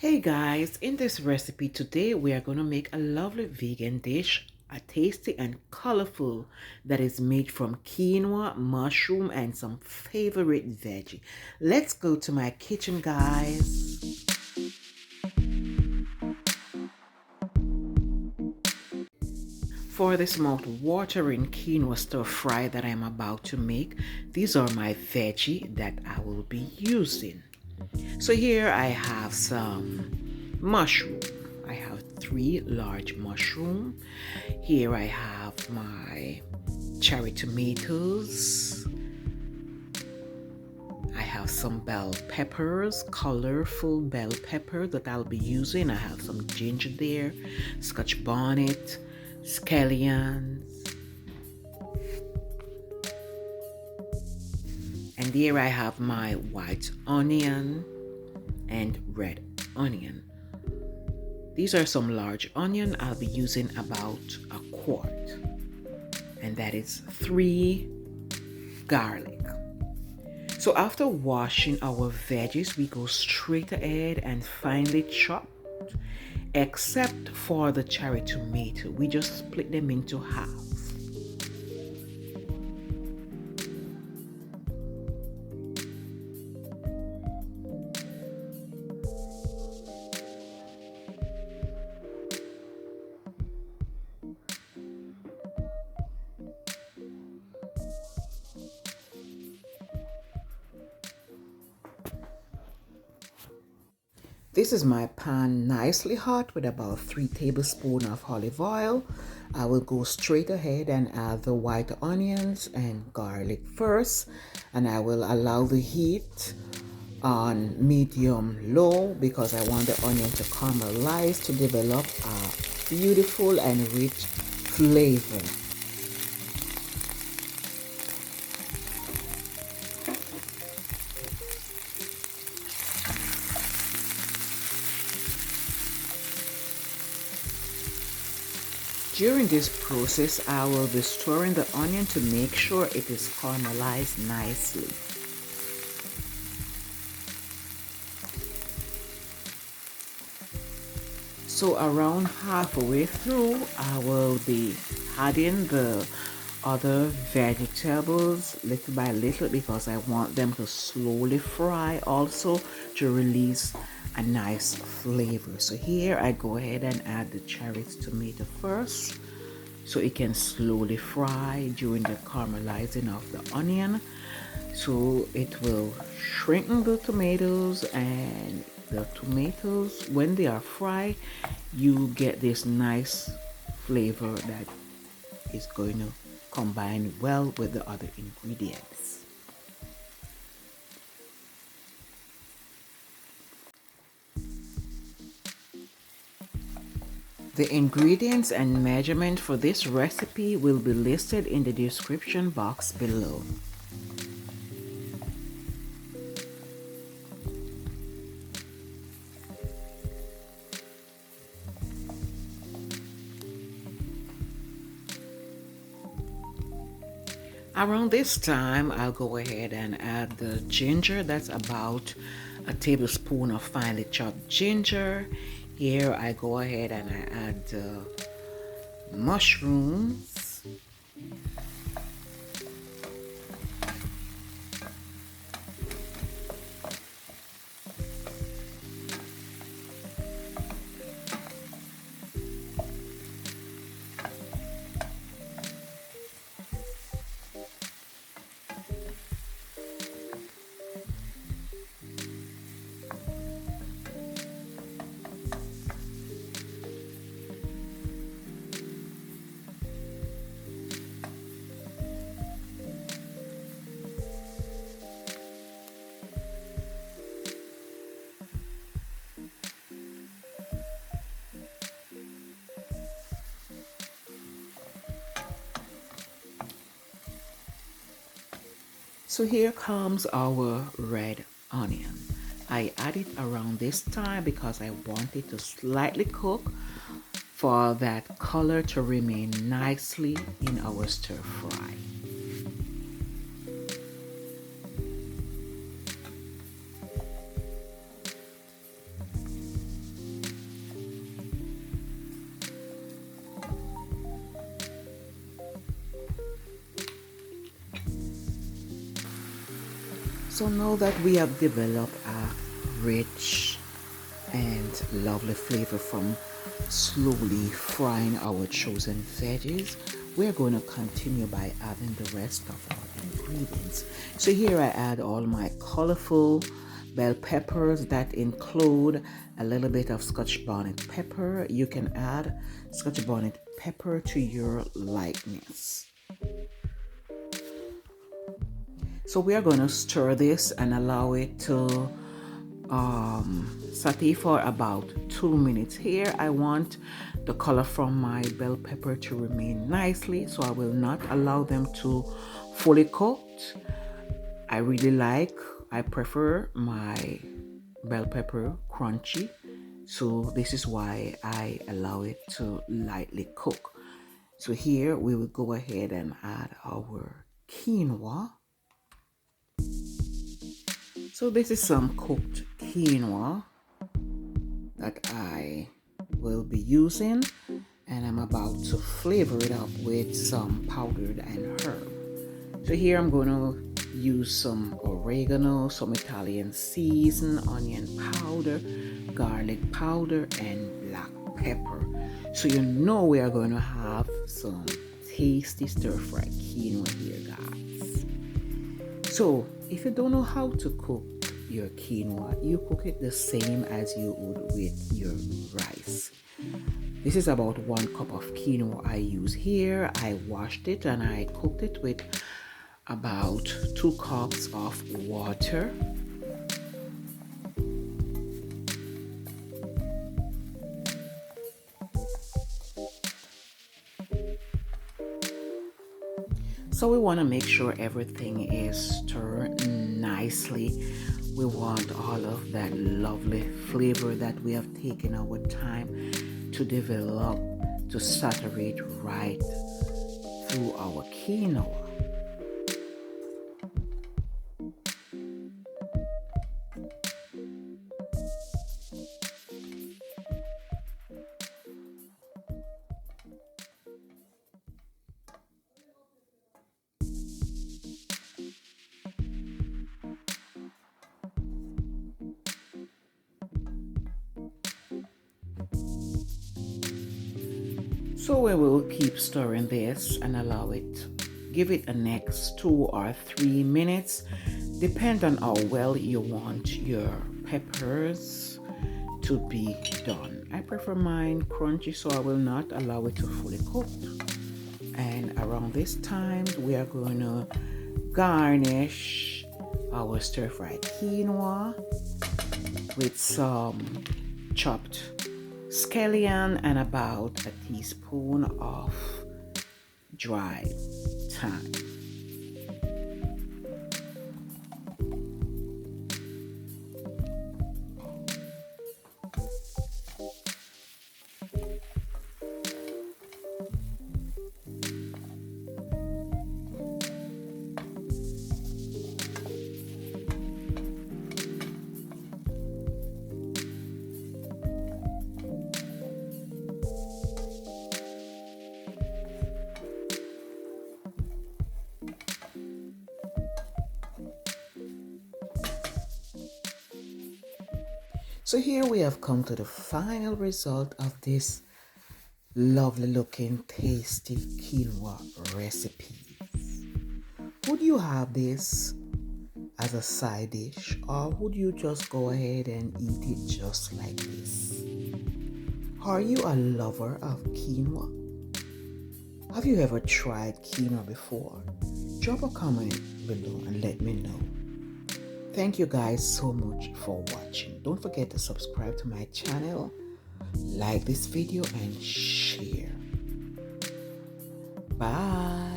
Hey guys, in this recipe today we are going to make a lovely vegan dish, a tasty and colorful that is made from quinoa, mushroom and some favorite veggie. Let's go to my kitchen, guys. For this mouth-watering quinoa stir fry that I'm about to make, these are my veggie that I will be using. So here I have some mushroom. I have 3 large mushroom. Here I have my cherry tomatoes. I have some bell peppers, colorful bell pepper that I'll be using. I have some ginger there, scotch bonnet, scallions. And here I have my white onion and red onion. These are some large onion. I'll be using about a quart. And that is 3 garlic. So after washing our veggies, we go straight ahead and finely chop. Except for the cherry tomato, we just split them into half. This is my pan nicely hot with about 3 tablespoons of olive oil. I will go straight ahead and add the white onions and garlic first, and I will allow the heat on medium low because I want the onion to caramelize to develop a beautiful and rich flavor. During this process, I will be stirring the onion to make sure it is caramelized nicely. So around halfway through, I will be adding the other vegetables little by little because I want them to slowly fry also to release a nice flavor. So here I go ahead and add the cherry tomato first so it can slowly fry during the caramelizing of the onion, so it will shrinken the tomatoes, and the tomatoes, when they are fried, you get this nice flavor that is going to combine well with the other ingredients. The ingredients and measurement for this recipe will be listed in the description box below. Around this time, I'll go ahead and add the ginger. That's about a tablespoon of finely chopped ginger. Here I go ahead and I add the mushrooms. So here comes our red onion. I add it around this time because I want it to slightly cook for that color to remain nicely in our stir fry. So now that we have developed a rich and lovely flavor from slowly frying our chosen veggies, we're going to continue by adding the rest of our ingredients. So here I add all my colorful bell peppers that include a little bit of scotch bonnet pepper. You can add scotch bonnet pepper to your likeness. So we are going to stir this and allow it to saute for about 2 minutes. Here I want the color from my bell pepper to remain nicely, so I will not allow them to fully cooked. I prefer my bell pepper crunchy, so this is why I allow it to lightly cook. So here we will go ahead and add our quinoa. So this is some cooked quinoa that I will be using, and I'm about to flavor it up with some powdered and herb. So here I'm going to use some oregano, some Italian season, onion powder, garlic powder, and black pepper. So you know we are going to have some tasty stir-fried quinoa here, guys. So if you don't know how to cook your quinoa, you cook it the same as you would with your rice. This is about 1 cup of quinoa I use here. I washed it and I cooked it with about 2 cups of water. So we want to make sure everything is stirred nicely. We want all of that lovely flavor that we have taken our time to develop to saturate right through our quinoa. So we will keep stirring this and allow it, give it a next 2 or 3 minutes, depend on how well you want your peppers to be done. I prefer mine crunchy, so I will not allow it to fully cook. And around this time, we are going to garnish our stir-fried quinoa with some chopped scallion and about a teaspoon of dried thyme. So here we have come to the final result of this lovely looking tasty quinoa recipe. Would you have this as a side dish, or would you just go ahead and eat it just like this? Are you a lover of quinoa? Have you ever tried quinoa before? Drop a comment below and let me know. Thank you guys so much for watching. Don't forget to subscribe to my channel, like this video, and share. Bye.